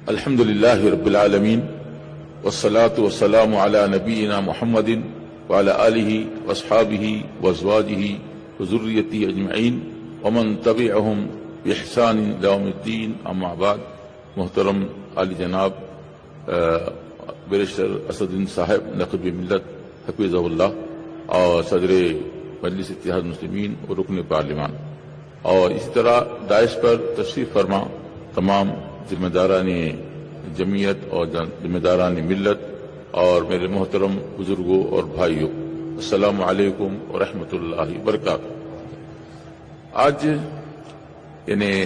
الحمد للہ رب العالمین والصلاة والسلام علی نبینا محمد وعلی آلہ واصحابہ وازواجہ وذریتہ اجمعین ومن تبعہم بإحسان الی یوم الدین، اما بعد۔ محترم عالی جناب بیرسٹر اسدالدین صاحب نقیب ملت حفظہ اللہ اور صدر مجلس اتحاد المسلمین اور رکن پارلیمان، اور اسی طرح داعش پر تشریف فرما تمام ذمہ داران جمعیت اور ذمہ داران ملت اور میرے محترم بزرگوں اور بھائیوں، السلام علیکم ورحمۃ اللہ وبرکاتہ۔ آج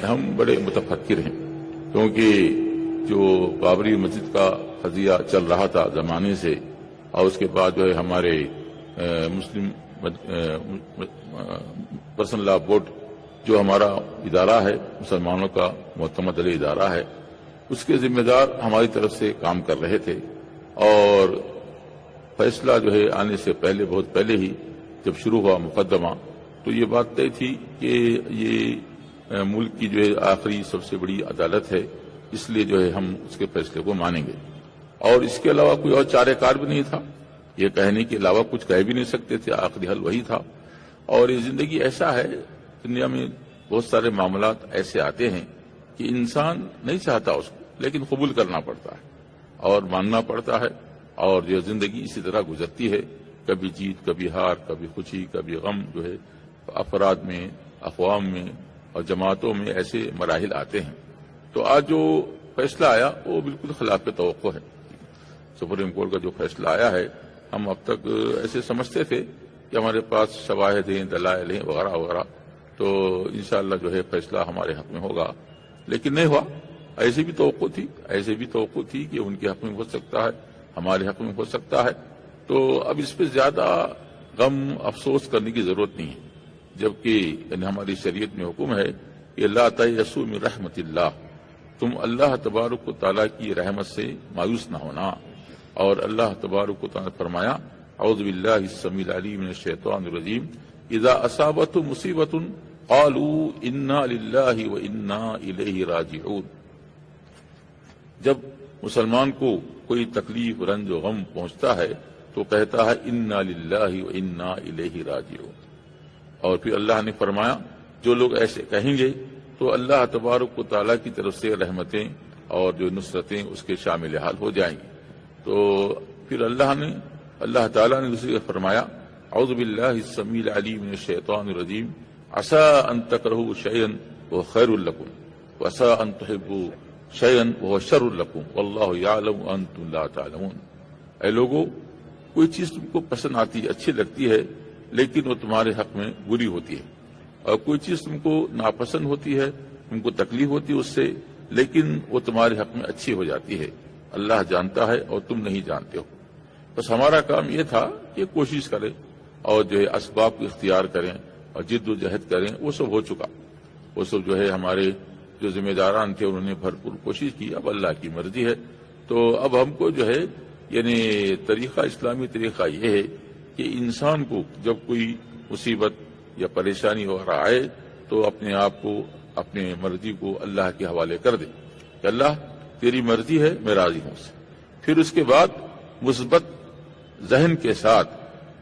ہم بڑے متفکر ہیں، کیونکہ جو بابری مسجد کا قضیہ چل رہا تھا زمانے سے، اور اس کے بعد ہمارے مسلم پرسنل لا بورڈ جو ہمارا ادارہ ہے، مسلمانوں کا معتمد علیہ ادارہ ہے، اس کے ذمہ دار ہماری طرف سے کام کر رہے تھے، اور فیصلہ آنے سے پہلے، بہت پہلے ہی جب شروع ہوا مقدمہ، تو یہ بات طے تھی کہ یہ ملک کی آخری سب سے بڑی عدالت ہے، اس لیے ہم اس کے فیصلے کو مانیں گے، اور اس کے علاوہ کوئی اور چارہ کار بھی نہیں تھا، یہ کہنے کے علاوہ کچھ کہہ بھی نہیں سکتے تھے، آخری حل وہی تھا۔ اور یہ زندگی ایسا ہے، دنیا میں بہت سارے معاملات ایسے آتے ہیں کہ انسان نہیں چاہتا اس کو، لیکن قبول کرنا پڑتا ہے اور ماننا پڑتا ہے، اور یہ زندگی اسی طرح گزرتی ہے، کبھی جیت، کبھی ہار، کبھی خوشی، کبھی غم، افراد میں، اقوام میں اور جماعتوں میں ایسے مراحل آتے ہیں۔ تو آج جو فیصلہ آیا وہ بالکل خلاف توقع ہے۔ سپریم کورٹ کا جو فیصلہ آیا ہے، ہم اب تک ایسے سمجھتے تھے کہ ہمارے پاس شواہد ہیں، دلائل ہیں، وغیرہ وغیرہ، تو انشاءاللہ فیصلہ ہمارے حق میں ہوگا، لیکن نہیں ہوا۔ ایسے بھی توقع تھی کہ ان کے حق میں ہو سکتا ہے، ہمارے حق میں ہو سکتا ہے، تو اب اس پہ زیادہ غم افسوس کرنے کی ضرورت نہیں ہے، جبکہ ہماری شریعت میں حکم ہے کہ لا تیأسوا من رحمت اللہ، تم اللہ تبارک و تعالیٰ کی رحمت سے مایوس نہ ہونا۔ اور اللہ تبارک و تعالیٰ نے فرمایا، اعوذ باللہ السمیع العلیم من الشیطان الرجیم، اذا اصابتهم مصیبۃ قالوا انا للہ وانا الیہ راجعون۔ جب مسلمان کو کوئی تکلیف، رنج و غم پہنچتا ہے تو کہتا ہے انا للہ وانا الیہ راجعون۔ اور پھر اللہ نے فرمایا، جو لوگ ایسے کہیں گے تو اللہ تبارک و تعالیٰ کی طرف سے رحمتیں اور جو نصرتیں اس کے شامل حال ہو جائیں گی۔ تو پھر اللہ تعالیٰ نے دوسری فرمایا، اعوذ باللہ السمیع العلیم من الشیطان الرجیم، عسیٰ ان تکرہوا شیئا وہو خیر لکم وعسیٰ ان تحبوا شیئا وہو شر لکم واللہ یعلم وانتم لا تعلمون۔ اے لوگو، کوئی چیز تم کو پسند آتی ہے، اچھی لگتی ہے، لیکن وہ تمہارے حق میں بری ہوتی ہے، اور کوئی چیز تم کو ناپسند ہوتی ہے، تم کو تکلیف ہوتی ہے اس سے، لیکن وہ تمہارے حق میں اچھی ہو جاتی ہے۔ اللہ جانتا ہے اور تم نہیں جانتے ہو۔ بس ہمارا کام یہ تھا کہ کوشش کریں اور اسباب کو اختیار کریں اور جد و جہد کریں۔ وہ سب ہو چکا، وہ سب ہمارے جو ذمہ داران تھے انہوں نے بھرپور کوشش کی، اب اللہ کی مرضی ہے۔ تو اب ہم کو طریقہ، اسلامی طریقہ یہ ہے کہ انسان کو جب کوئی مصیبت یا پریشانی وغیرہ آئے تو اپنے آپ کو، اپنے مرضی کو اللہ کے حوالے کر دے کہ اللہ تیری مرضی ہے، میں راضی ہوں سے۔ پھر اس کے بعد مثبت ذہن کے ساتھ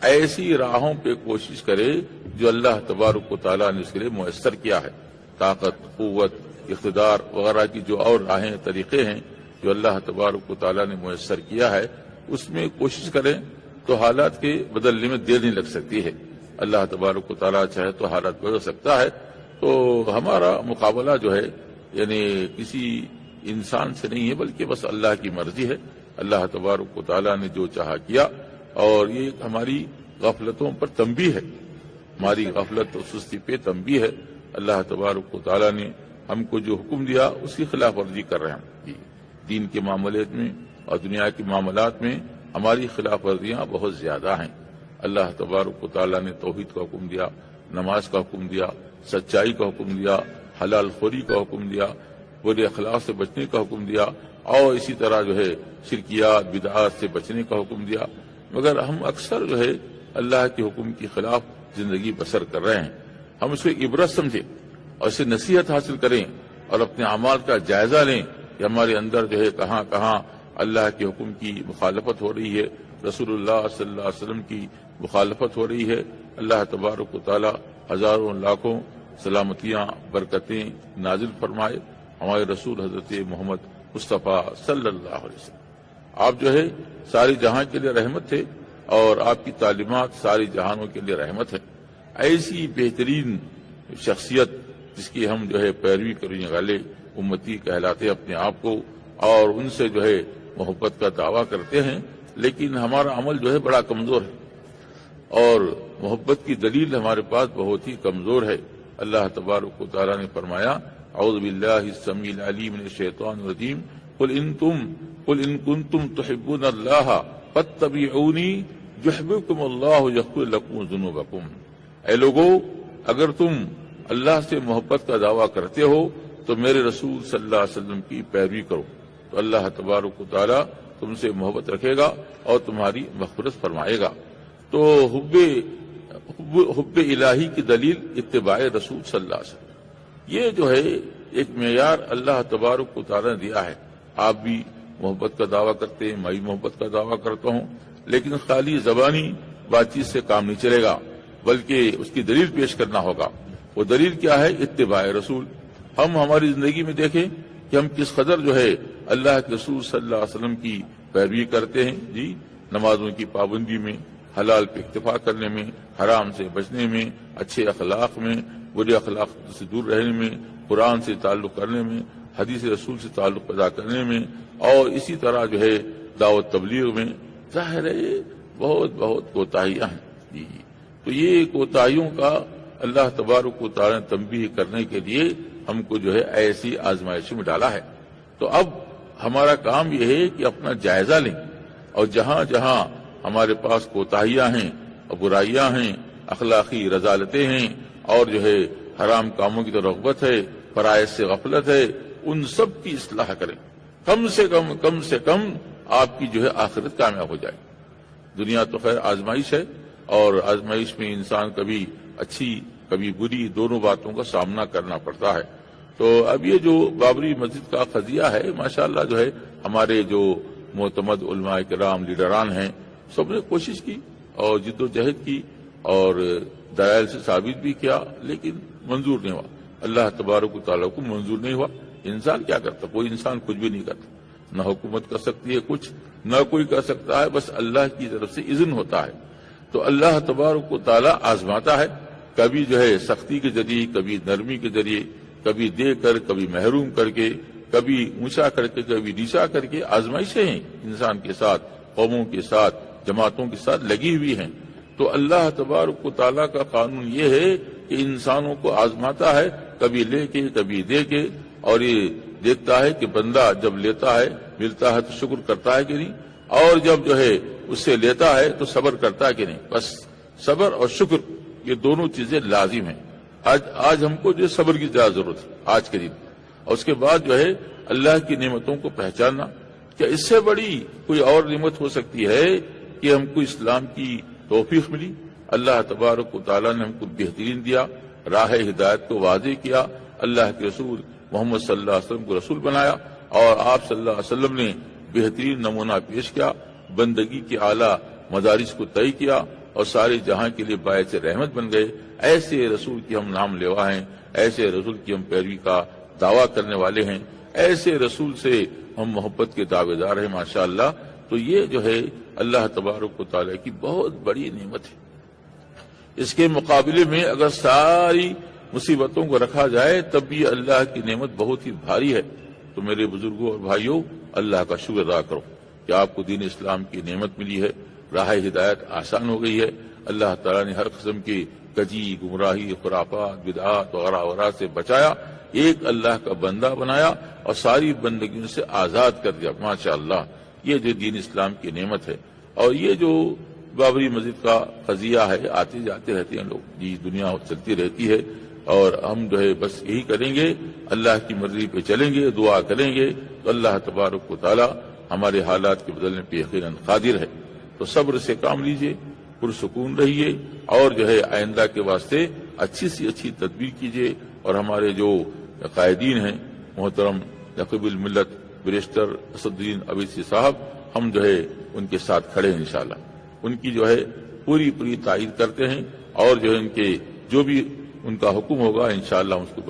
ایسی راہوں پہ کوشش کرے جو اللہ تبارک و تعالیٰ نے اس کے لیے میسر کیا ہے، طاقت، قوت، اقتدار وغیرہ کی جو اور راہیں، طریقے ہیں جو اللہ تبارک و تعالیٰ نے میسر کیا ہے، اس میں کوشش کریں تو حالات کے بدلنے میں دیر نہیں لگ سکتی ہے۔ اللہ تبارک و تعالیٰ چاہے تو حالات بدل سکتا ہے۔ تو ہمارا مقابلہ کسی انسان سے نہیں ہے، بلکہ بس اللہ کی مرضی ہے۔ اللہ تبارک و تعالیٰ نے جو چاہا کیا، اور یہ ہماری غفلتوں پر تنبیہ ہے، ہماری غفلت اور سستی پہ تنبیہ ہے۔ اللہ تبارک و تعالیٰ نے ہم کو جو حکم دیا اس کی خلاف ورزی کر رہے ہیں۔ دین کے معاملات میں اور دنیا کے معاملات میں ہماری خلاف ورزیاں بہت زیادہ ہیں۔ اللہ تبارک و تعالیٰ نے توحید کا حکم دیا، نماز کا حکم دیا، سچائی کا حکم دیا، حلال خوری کا حکم دیا، برے اخلاق سے بچنے کا حکم دیا، اور اسی طرح شرکیات، بدعات سے بچنے کا حکم دیا۔ مگر ہم اکثر اللہ کے حکم کے خلاف زندگی بسر کر رہے ہیں۔ ہم اس کو عبرت سمجھیں اور اسے نصیحت حاصل کریں اور اپنے اعمال کا جائزہ لیں کہ ہمارے اندر جو ہے کہاں کہاں اللہ کے حکم کی مخالفت ہو رہی ہے، رسول اللہ صلی اللہ علیہ وسلم کی مخالفت ہو رہی ہے۔ اللہ تبارک و تعالی ہزاروں لاکھوں سلامتیاں برکتیں نازل فرمائے ہمارے رسول حضرت محمد مصطفیٰ صلی اللہ علیہ وسلم۔ آپ جو ہے ساری جہاں کے لیے رحمت تھے اور آپ کی تعلیمات ساری جہانوں کے لیے رحمت ہے۔ ایسی بہترین شخصیت جس کی ہم جو ہے پیروی کرنے والے امتی کہلاتے اپنے آپ کو، اور ان سے جو ہے محبت کا دعویٰ کرتے ہیں، لیکن ہمارا عمل جو ہے بڑا کمزور ہے اور محبت کی دلیل ہمارے پاس بہت ہی کمزور ہے۔ اللہ تبارک و تعالیٰ نے فرمایا اعوذ باللہ السمیع العلیم من الشیطان الرجیم قل ان کنتم تحبون اللہ فاتبعونی یحببکم اللہ یغفر لکم ذنوبکم۔ اے لوگو، اگر تم اللہ سے محبت کا دعویٰ کرتے ہو تو میرے رسول صلی اللہ علیہ وسلم کی پیروی کرو، تو اللہ تبارک و تعالیٰ تم سے محبت رکھے گا اور تمہاری مغفرت فرمائے گا۔ تو حب الہی کی دلیل اتباع رسول صلی اللہ علیہ وسلم، یہ جو ہے ایک معیار اللہ تبارک و تعالیٰ نے دیا ہے۔ آپ بھی محبت کا دعویٰ کرتے ہیں، میں بھی محبت کا دعویٰ کرتا ہوں، لیکن خالی زبانی بات چیت سے کام نہیں چلے گا، بلکہ اس کی دلیل پیش کرنا ہوگا۔ وہ دلیل کیا ہے؟ اتباع رسول۔ ہم ہماری زندگی میں دیکھیں کہ ہم کس قدر جو ہے اللہ کے رسول صلی اللہ علیہ وسلم کی پیروی کرتے ہیں، جی، نمازوں کی پابندی میں، حلال پہ اکتفا کرنے میں، حرام سے بچنے میں، اچھے اخلاق میں، برے اخلاق سے دور رہنے میں، قرآن سے تعلق کرنے میں، حدیث رسول سے تعلق پیدا کرنے میں، اور اسی طرح جو ہے دعوت تبلیغ میں۔ ظاہر ہے بہت کوتاہیاں ہیں، جی، تو یہ کوتاہیوں کا اللہ تبارک و تعالیٰ نے تنبیہ کرنے کے لیے ہم کو جو ہے ایسی آزمائشوں میں ڈالا ہے۔ تو اب ہمارا کام یہ ہے کہ اپنا جائزہ لیں، اور جہاں جہاں ہمارے پاس کوتاہیاں ہیں اور برائیاں ہیں، اخلاقی رذالتیں ہیں، اور جو ہے حرام کاموں کی تو رغبت ہے، فرائض سے غفلت ہے، ان سب کی اصلاح کریں۔ کم سے کم آپ کی جو ہے آخرت کامیاب ہو جائے۔ دنیا تو خیر آزمائش ہے، اور آزمائش میں انسان کبھی اچھی کبھی بری دونوں باتوں کا سامنا کرنا پڑتا ہے۔ تو اب یہ جو بابری مسجد کا قضیہ ہے، ماشاءاللہ جو ہے ہمارے جو معتمد علماء کرام لیڈران ہیں، سب نے کوشش کی اور جد و جہد کی اور دلائل سے ثابت بھی کیا، لیکن منظور نہیں ہوا۔ اللہ تبارک و تعالیٰ کو منظور نہیں ہوا۔ انسان کیا کرتا؟ کوئی انسان کچھ بھی نہیں کرتا، نہ حکومت کر سکتی ہے کچھ، نہ کوئی کر سکتا ہے، بس اللہ کی طرف سے اذن ہوتا ہے۔ تو اللہ تبارک و تعالیٰ آزماتا ہے، کبھی جو ہے سختی کے ذریعے، کبھی نرمی کے ذریعے، کبھی دے کر، کبھی محروم کر کے، کبھی اونچا کر کے، کبھی نیچا کر کے۔ آزمائشیں ہیں انسان کے ساتھ، قوموں کے ساتھ، جماعتوں کے ساتھ لگی ہوئی ہیں۔ تو اللہ تبارک و تعالیٰ کا قانون یہ ہے کہ انسانوں کو آزماتا ہے، کبھی لے کے کبھی دے کے، اور یہ دیکھتا ہے کہ بندہ جب لیتا ہے ملتا ہے تو شکر کرتا ہے کہ نہیں، اور جب جو ہے اس سے لیتا ہے تو صبر کرتا ہے کہ نہیں۔ بس صبر اور شکر یہ دونوں چیزیں لازم ہیں۔ آج ہم کو جو صبر کی زیادہ ضرورت ہے آج کے دن، اور اس کے بعد جو ہے اللہ کی نعمتوں کو پہچاننا۔ کیا اس سے بڑی کوئی اور نعمت ہو سکتی ہے کہ ہم کو اسلام کی توفیق ملی؟ اللہ تبارک و تعالیٰ نے ہم کو بہترین دیا، راہ ہدایت کو واضح کیا، اللہ کے رسول محمد صلی اللہ علیہ وسلم کو رسول بنایا، اور آپ صلی اللہ علیہ وسلم نے بہترین نمونہ پیش کیا، بندگی کے اعلیٰ مدارج کو طے کیا، اور سارے جہاں کے لیے باعث رحمت بن گئے۔ ایسے رسول کی ہم نام لیوا ہیں، ایسے رسول کی ہم پیروی کا دعویٰ کرنے والے ہیں، ایسے رسول سے ہم محبت کے دعوے دار ہیں ماشاءاللہ۔ تو یہ جو ہے اللہ تبارک و تعالیٰ کی بہت بڑی نعمت ہے۔ اس کے مقابلے میں اگر ساری مصیبتوں کو رکھا جائے تب بھی اللہ کی نعمت بہت ہی بھاری ہے۔ تو میرے بزرگوں اور بھائیوں، اللہ کا شکر ادا کرو کہ آپ کو دین اسلام کی نعمت ملی ہے، راہ ہدایت آسان ہو گئی ہے۔ اللہ تعالیٰ نے ہر قسم کی کجی، گمراہی، خرافات، بدعات وغیرہ وغیرہ سے بچایا، ایک اللہ کا بندہ بنایا اور ساری بندگیوں سے آزاد کر دیا۔ ماشاءاللہ، یہ جو دین اسلام کی نعمت ہے۔ اور یہ جو بابری مسجد کا قضیہ ہے، آتے جاتے رہتے ہیں لوگ، جی، دنیا چلتی رہتی ہے، اور ہم جو ہے بس یہی کریں گے، اللہ کی مرضی پہ چلیں گے، دعا کریں گے، تو اللہ تبارک و تعالی ہمارے حالات کے بدلنے پہ یقیناً قادر ہے۔ تو صبر سے کام لیجئے، پرسکون رہیے، اور جو ہے آئندہ کے واسطے اچھی سی اچھی تدبیر کیجئے۔ اور ہمارے جو قائدین ہیں محترم نقیب الملت بیرسٹر اسدالدین اویسی صاحب، ہم جو ہے ان کے ساتھ کھڑے ہیں انشاءاللہ. ان کی جو ہے پوری تائید کرتے ہیں اور جو ہے ان کے جو بھی ان کا حکم ہوگا انشاءاللہ اس کو